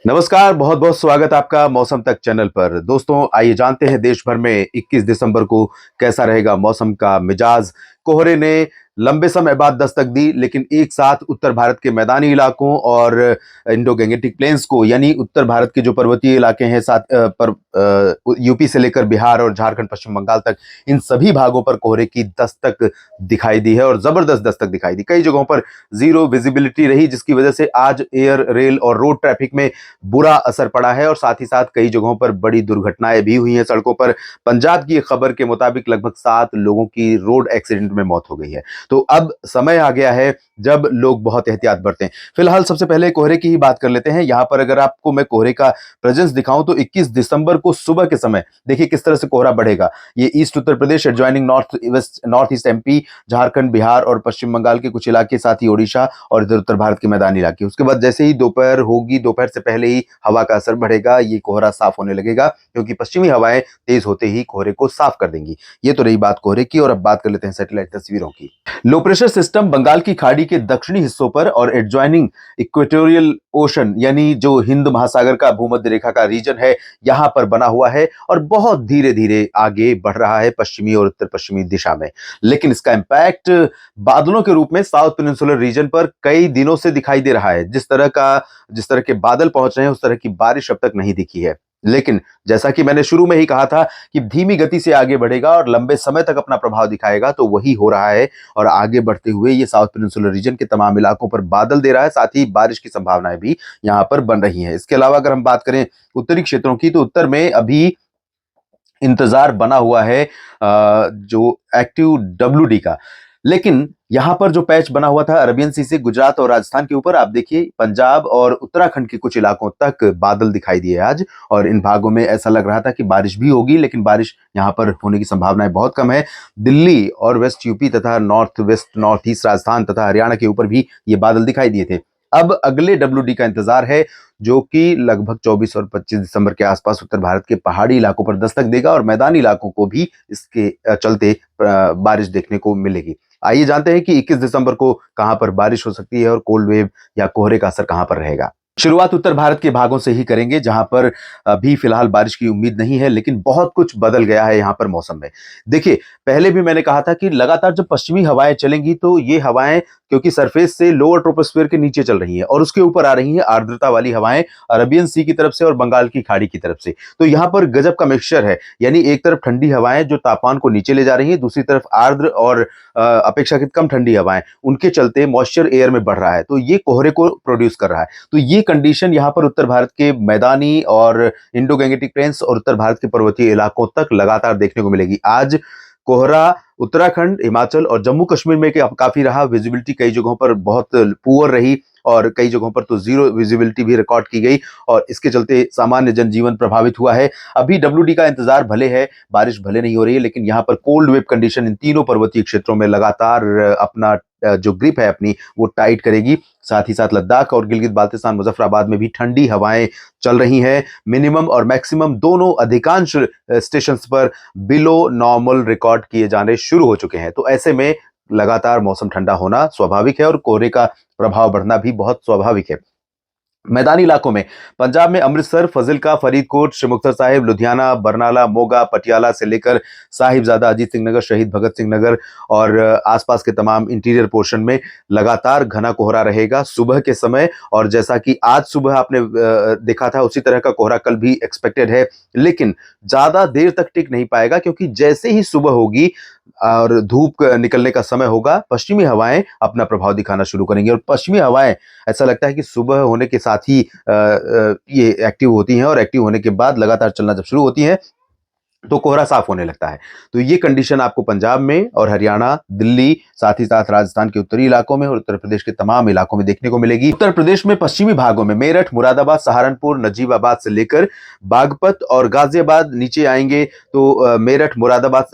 नमस्कार, बहुत बहुत स्वागत आपका मौसम तक चैनल पर। दोस्तों, आइए जानते हैं देश भर में 21 दिसंबर को कैसा रहेगा मौसम का मिजाज। कोहरे ने लंबे समय बाद दस्तक दी, लेकिन एक साथ उत्तर भारत के मैदानी इलाकों और इंडो गैंगेटिक प्लेन्स को, यानी उत्तर भारत के जो पर्वतीय इलाके हैं यूपी से लेकर बिहार और झारखंड पश्चिम बंगाल तक, इन सभी भागों पर कोहरे की दस्तक दिखाई दी है और जबरदस्त दस्तक दिखाई दी। कई जगहों पर जीरो विजिबिलिटी रही, जिसकी वजह से आज एयर, रेल और रोड ट्रैफिक में बुरा असर पड़ा है और साथ ही साथ कई जगहों पर बड़ी दुर्घटनाएं भी हुई हैं सड़कों पर। पंजाब की खबर के मुताबिक लगभग 7 लोगों की रोड एक्सीडेंट में मौत हो गई है। तो अब समय आ गया है जब लोग बहुत एहतियात बरतें। फिलहाल सबसे पहले कोहरे की ही बात कर लेते हैं। यहां पर अगर आपको मैं कोहरे का प्रेजेंस दिखाऊं तो 21 दिसंबर को सुबह के समय देखिए किस तरह से कोहरा बढ़ेगा। ये east Uttar Pradesh, adjoining north east MP, Jharkhand, Bihar और पश्चिम बंगाल के कुछ इलाके, साथ ही ओडिशा और इधर उत्तर भारत के मैदानी इलाके। उसके बाद जैसे ही दोपहर होगी, दोपहर से पहले ही हवा का असर बढ़ेगा, ये कोहरा साफ होने लगेगा, क्योंकि पश्चिमी हवाएं तेज होते ही कोहरे को साफ कर देंगी। ये तो रही बात कोहरे की, और अब बात कर लेते हैं सैटेलाइट तस्वीरों की। लो प्रेशर सिस्टम बंगाल की खाड़ी के दक्षिणी हिस्सों पर और एडजॉइनिंग इक्वेटोरियल ओशन, यानी जो हिंद महासागर का भूमध्य रेखा का रीजन है, यहां पर बना हुआ है और बहुत धीरे धीरे आगे बढ़ रहा है पश्चिमी और उत्तर पश्चिमी दिशा में। लेकिन इसका इंपैक्ट बादलों के रूप में साउथ पेनिनसुलर रीजन पर कई दिनों से दिखाई दे रहा है। जिस तरह के बादल पहुंच रहे हैं, उस तरह की बारिश अब तक नहीं दिखी है। लेकिन जैसा कि मैंने शुरू में ही कहा था कि धीमी गति से आगे बढ़ेगा और लंबे समय तक अपना प्रभाव दिखाएगा, तो वही हो रहा है। और आगे बढ़ते हुए ये साउथ पेनिनसुलर रीजन के तमाम इलाकों पर बादल दे रहा है, साथ ही बारिश की संभावनाएं भी यहां पर बन रही हैं। इसके अलावा अगर हम बात करें उत्तरी क्षेत्रों की, तो उत्तर में अभी इंतजार बना हुआ है जो एक्टिव WD का। लेकिन यहां पर जो पैच बना हुआ था अरबियन सी से गुजरात और राजस्थान के ऊपर, आप देखिए पंजाब और उत्तराखंड के कुछ इलाकों तक बादल दिखाई दिए आज, और इन भागों में ऐसा लग रहा था कि बारिश भी होगी, लेकिन बारिश यहां पर होने की संभावनाएं बहुत कम है। दिल्ली और वेस्ट यूपी तथा north west, north east Rajasthan तथा हरियाणा के ऊपर भी ये बादल दिखाई दिए थे। अब अगले WD का इंतजार है, जो कि लगभग 24 और 25 दिसंबर के आसपास उत्तर भारत के पहाड़ी इलाकों पर दस्तक देगा और मैदानी इलाकों को भी इसके चलते बारिश देखने को मिलेगी। आइए जानते हैं कि 21 दिसंबर को कहां पर बारिश हो सकती है और कोल्ड वेव या कोहरे का असर कहां पर रहेगा। शुरुआत उत्तर भारत के भागों से ही करेंगे, जहां पर अभी फिलहाल बारिश की उम्मीद नहीं है, लेकिन बहुत कुछ बदल गया है यहां पर मौसम में। देखिए, पहले भी मैंने कहा था कि लगातार जब पश्चिमी हवाएं चलेंगी, तो ये हवाएं क्योंकि सरफेस से लोअर ट्रोपोस्फीयर के नीचे चल रही हैं और उसके ऊपर आ रही हैं आर्द्रता वाली हवाएं अरबियन सी की तरफ से और बंगाल की खाड़ी की तरफ से। तो यहां पर गजब का मिक्सचर है, यानी एक तरफ ठंडी हवाएं जो तापमान को नीचे ले जा रही हैं, दूसरी तरफ आर्द्र और अपेक्षाकृत कम ठंडी हवाएं, उनके चलते मॉइस्चर एयर में बढ़ रहा है, तो ये कोहरे को प्रोड्यूस कर रहा है। तो ये कंडीशन यहाँ पर उत्तर भारत के मैदानी और इंडो गैंगेटिक प्लेन्स और उत्तर भारत के पर्वतीय इलाकों तक लगातार देखने को मिलेगी। आज कोहरा उत्तराखंड, हिमाचल और जम्मू कश्मीर में काफी रहा। विजिबिलिटी कई जगहों पर बहुत पुअर रही और कई जगहों पर तो जीरो विजिबिलिटी भी रिकॉर्ड की गई, और इसके चलते सामान्य जनजीवन प्रभावित हुआ है। अभी WD का इंतजार भले है, बारिश भले नहीं हो रही है, लेकिन यहाँ पर कोल्ड वेव कंडीशन इन तीनों पर्वतीय क्षेत्रों में लगातार अपना जो ग्रिप है अपनी, वो टाइट करेगी। साथ ही साथ लद्दाख और गिलगित बाल्टिस्तान, मुजफ्फराबाद में भी ठंडी हवाएं चल रही हैं। मिनिमम और मैक्सिमम दोनों अधिकांश स्टेशंस पर बिलो नॉर्मल रिकॉर्ड किए जाने शुरू हो चुके हैं। तो ऐसे में लगातार मौसम ठंडा होना स्वाभाविक है और कोहरे का प्रभाव बढ़ना भी बहुत स्वाभाविक है। मैदानी इलाकों में पंजाब में अमृतसर, फजिल्का, फरीदकोट, श्री मुक्तसर साहिब, लुधियाना, बरनाला, मोगा, पटियाला से लेकर साहिबजादा, अजीत सिंह नगर, शहीद भगत सिंह नगर और आसपास के तमाम इंटीरियर पोर्शन में लगातार घना कोहरा रहेगा सुबह के समय। और जैसा कि आज सुबह आपने देखा था, उसी तरह का कोहरा कल भी एक्सपेक्टेड है, लेकिन ज्यादा देर तक टिक नहीं पाएगा, क्योंकि जैसे ही सुबह होगी और धूप निकलने का समय होगा, पश्चिमी हवाएं अपना प्रभाव दिखाना शुरू करेंगी। और पश्चिमी हवाएं, ऐसा लगता है कि सुबह होने के साथ ही ये एक्टिव होती हैं, और एक्टिव होने के बाद लगातार चलना जब शुरू होती हैं, तो कोहरा साफ होने लगता है। तो ये कंडीशन आपको पंजाब में और हरियाणा, दिल्ली, साथ ही साथ राजस्थान के उत्तरी इलाकों में और उत्तर प्रदेश के तमाम इलाकों में देखने को मिलेगी। उत्तर प्रदेश में पश्चिमी भागों में मेरठ, मुरादाबाद, सहारनपुर, नजीबाबाद से लेकर बागपत और गाजियाबाद नीचे आएंगे, तो मेरठ, मुरादाबाद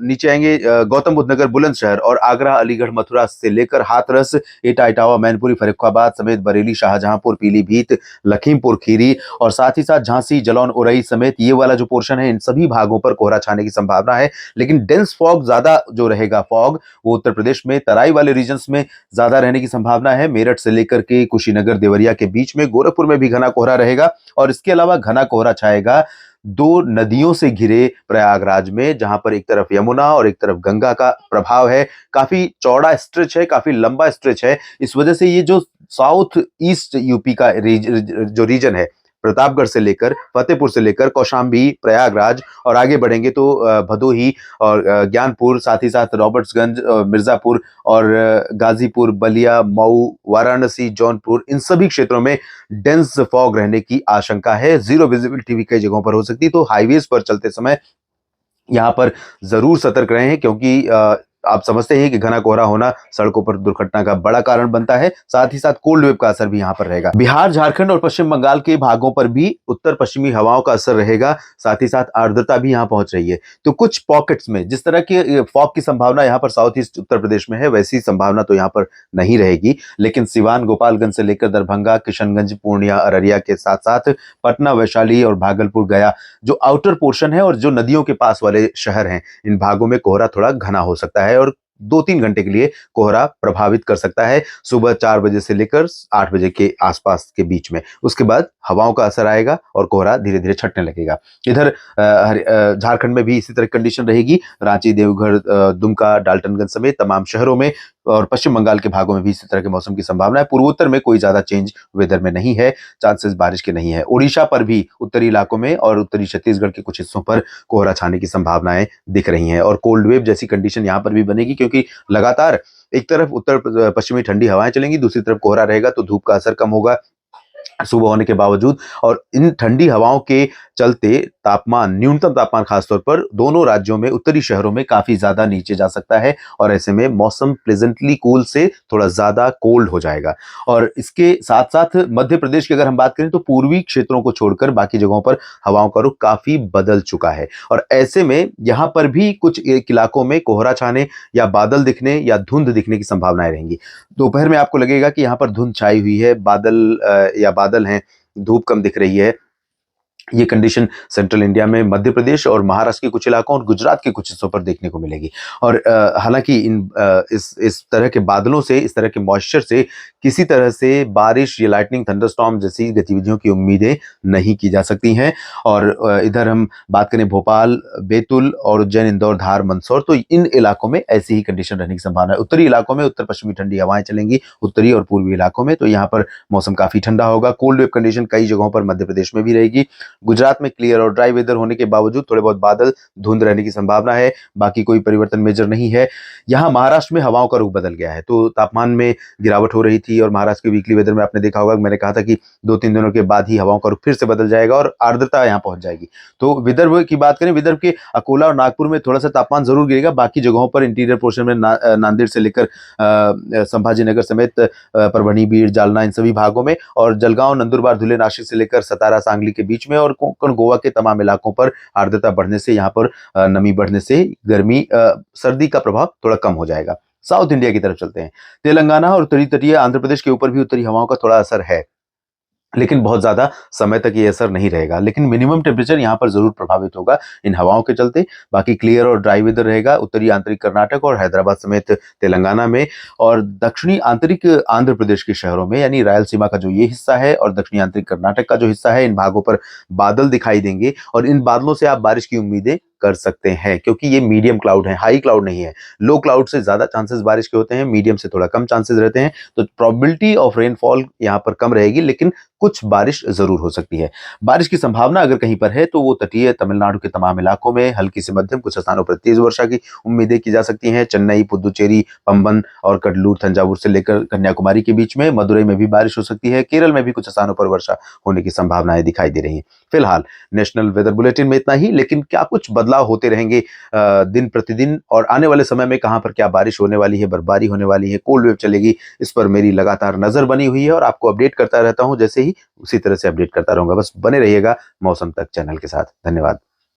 नीचे आएंगे, गौतम बुद्ध नगर, बुलंदशहर और आगरा, अलीगढ़, मथुरा से लेकर हाथरस, एटा, इटावा, मैनपुरी, फर्रुखाबाद समेत बरेली, शाहजहांपुर, पीलीभीत, लखीमपुर खीरी और साथ ही साथ झांसी, जलौन, उरई समेत ये वाला जो पोर्शन है, इन सभी भागों पर कोहरा छाने की संभावना है, लेकिन डेंस फॉग ज्यादा जो रहेगा फॉग वो उत्तर प्रदेश में तराई वाले रीजन्स में ज्यादा रहने की संभावना है। मेरठ से लेकर के कुशीनगर देवरिया के बीच में, गोरखपुर में भी घना कोहरा रहेगा और इसके अलावा घना कोहरा छाएगा दो नदियों से घिरे प्रयागराज में, जहां पर एक तरफ यमुना और एक तरफ गंगा का प्रभाव है। काफी चौड़ा स्ट्रेच है, काफी लंबा स्ट्रेच है। इस वजह से ये जो साउथ ईस्ट यूपी का जो रीजन है, प्रतापगढ़ से लेकर फतेहपुर से लेकर कौशाम्बी, प्रयागराज और आगे बढ़ेंगे तो भदोही और ज्ञानपुर, साथ ही साथ रॉबर्ट्सगंज, मिर्जापुर और गाजीपुर, बलिया, मऊ, वाराणसी, जौनपुर, इन सभी क्षेत्रों में डेंस फॉग रहने की आशंका है। जीरो विजिबिलिटी भी कई जगहों पर हो सकती है। तो हाईवेज पर चलते समय यहां पर जरूर सतर्क रहें, क्योंकि आप समझते हैं कि घना कोहरा होना सड़कों पर दुर्घटना का बड़ा कारण बनता है। साथ ही साथ कोल्ड वेव का असर भी यहां पर रहेगा। बिहार, झारखंड और पश्चिम बंगाल के भागों पर भी उत्तर पश्चिमी हवाओं का असर रहेगा। साथ ही साथ आर्द्रता भी यहां पहुंच रही है। तो कुछ पॉकेट्स में जिस तरह के फॉग की संभावना यहां पर साउथ ईस्ट उत्तर प्रदेश में है, वैसी संभावना तो यहां पर नहीं रहेगी। लेकिन सिवान, गोपालगंज से लेकर दरभंगा, किशनगंज, पूर्णिया, अररिया के साथ साथ पटना, वैशाली और भागलपुर, गया, जो आउटर पोर्शन है और जो नदियों के पास वाले शहर हैं, इन भागों में कोहरा थोड़ा घना हो सकता है और 2-3 घंटे के लिए कोहरा प्रभावित कर सकता है, सुबह 4 बजे से लेकर 8 बजे के आसपास के बीच में। उसके बाद हवाओं का असर आएगा और कोहरा धीरे धीरे छटने लगेगा। इधर झारखंड में भी इसी तरह कंडीशन रहेगी। रांची, देवघर, दुमका, डाल्टनगंज समेत तमाम शहरों में और पश्चिम बंगाल के भागों में भी इसी तरह के मौसम की संभावना है। पूर्वोत्तर में कोई ज्यादा चेंज वेदर में नहीं है, चांसेस बारिश के नहीं है। ओडिशा पर भी उत्तरी इलाकों में और उत्तरी छत्तीसगढ़ के कुछ हिस्सों पर कोहरा छाने की संभावनाएं दिख रही हैं और कोल्ड वेव जैसी कंडीशन यहां पर भी बनेगी, क्योंकि लगातार एक तरफ उत्तर पश्चिमी ठंडी हवाएं चलेंगी, दूसरी तरफ कोहरा रहेगा, तो धूप का असर कम होगा सुबह होने के बावजूद। और इन ठंडी हवाओं के चलते तापमान, न्यूनतम तापमान खासतौर पर दोनों राज्यों में, उत्तरी शहरों में काफी ज्यादा नीचे जा सकता है और ऐसे में मौसम प्लेजेंटली कूल से थोड़ा ज्यादा कोल्ड हो जाएगा। और इसके साथ साथ मध्य प्रदेश की अगर हम बात करें तो पूर्वी क्षेत्रों को छोड़कर बाकी जगहों पर हवाओं का रुख काफी बदल चुका है और ऐसे में यहां पर भी कुछ एक इलाकों में कोहरा छाने या बादल दिखने या धुंध दिखने की संभावनाएं रहेंगी। दोपहर में आपको लगेगा कि यहां पर धुंध छाई हुई है, बादल हैं, धूप कम दिख रही है। ये कंडीशन सेंट्रल इंडिया में मध्य प्रदेश और महाराष्ट्र के कुछ इलाकों और गुजरात के कुछ हिस्सों पर देखने को मिलेगी। और हालांकि इस तरह के बादलों से, इस तरह के मॉइस्चर से किसी तरह से बारिश या लाइटनिंग, थंडरस्टॉर्म जैसी गतिविधियों की उम्मीदें नहीं की जा सकती हैं। और इधर हम बात करें भोपाल, बैतूल और उज्जैन, इंदौर, धार, मंदसौर, तो इन इलाकों में ऐसी ही कंडीशन रहने की संभावना है। उत्तरी इलाकों में उत्तर पश्चिमी ठंडी हवाएं चलेंगी, उत्तरी और पूर्वी इलाकों में, तो यहाँ पर मौसम काफी ठंडा होगा। कोल्ड वेव कंडीशन कई जगहों पर मध्य प्रदेश में भी रहेगी। गुजरात में क्लियर और ड्राई वेदर होने के बावजूद थोड़े बहुत बादल, धुंध रहने की संभावना है, बाकी कोई परिवर्तन मेजर नहीं है। यहाँ महाराष्ट्र में हवाओं का रुख बदल गया है, तो तापमान में गिरावट हो रही थी और महाराष्ट्र के वीकली वेदर में आपने देखा होगा, मैंने कहा था कि 2-3 दिनों के बाद ही हवाओं का रुख फिर से बदल जाएगा और आर्द्रता यहाँ पहुंच जाएगी। तो विदर्भ की बात करें, विदर्भ के अकोला और नागपुर में थोड़ा सा तापमान जरूर गिरेगा, बाकी जगहों पर इंटीरियर पोर्शन में नांदेड़ से लेकर संभाजीनगर समेत परभणी, बीड़, जालना, इन सभी भागों में, और जलगांव, नंदुरबार, धुले, नासिक से लेकर सतारा, सांगली के बीच में और कोंकण, गोवा के तमाम इलाकों पर आर्द्रता बढ़ने से, यहाँ पर नमी बढ़ने से गर्मी, सर्दी का प्रभाव थोड़ा कम हो जाएगा। साउथ इंडिया की तरफ चलते हैं। तेलंगाना और उत्तरी तटीय आंध्र प्रदेश के ऊपर भी उत्तरी हवाओं का थोड़ा असर है, लेकिन बहुत ज्यादा समय तक ये असर नहीं रहेगा। लेकिन मिनिमम टेम्परेचर यहाँ पर जरूर प्रभावित होगा इन हवाओं के चलते। बाकी क्लियर और ड्राई वेदर रहेगा उत्तरी आंतरिक कर्नाटक और हैदराबाद समेत तेलंगाना में, और दक्षिणी आंतरिक आंध्र प्रदेश के शहरों में, यानी रायलसीमा का जो ये हिस्सा है और दक्षिणी आंतरिक कर्नाटक का जो हिस्सा है, इन भागों पर बादल दिखाई देंगे और इन बादलों से आप बारिश की उम्मीदें कर सकते हैं, क्योंकि ये मीडियम क्लाउड है, हाई क्लाउड नहीं है। लो क्लाउड से ज्यादा चांसेस बारिश के होते हैं, मीडियम से थोड़ा कम चांसेस रहते हैं। तो प्रोबेबिलिटी ऑफ रेनफॉल यहाँ पर कम रहेगी, लेकिन कुछ बारिश जरूर हो सकती है। बारिश की संभावना अगर कहीं पर है तो वो तटीय तमिलनाडु के तमाम इलाकों में हल्की से मध्यम, कुछ स्थानों पर तेज वर्षा की उम्मीदें की जा सकती हैं। चेन्नई, पुदुचेरी, पंबन और कडलूर, तंजावुर से लेकर कन्याकुमारी के बीच में, मदुरई में भी बारिश हो सकती है। केरल में भी कुछ स्थानों पर वर्षा होने की संभावनाएं दिखाई दे रही हैं। फिलहाल नेशनल वेदर बुलेटिन में इतना ही, लेकिन क्या कुछ बदलाव होते रहेंगे दिन प्रतिदिन, और आने वाले समय में कहां पर क्या बारिश होने वाली है, बर्फबारी होने वाली है, कोल्ड वेव चलेगी, इस पर मेरी लगातार नजर बनी हुई है और आपको अपडेट करता रहता हूं। जैसे ही उसी तरह से अपडेट करता रहूंगा। बस बने रहिएगा मौसम तक चैनल के साथ। धन्यवाद।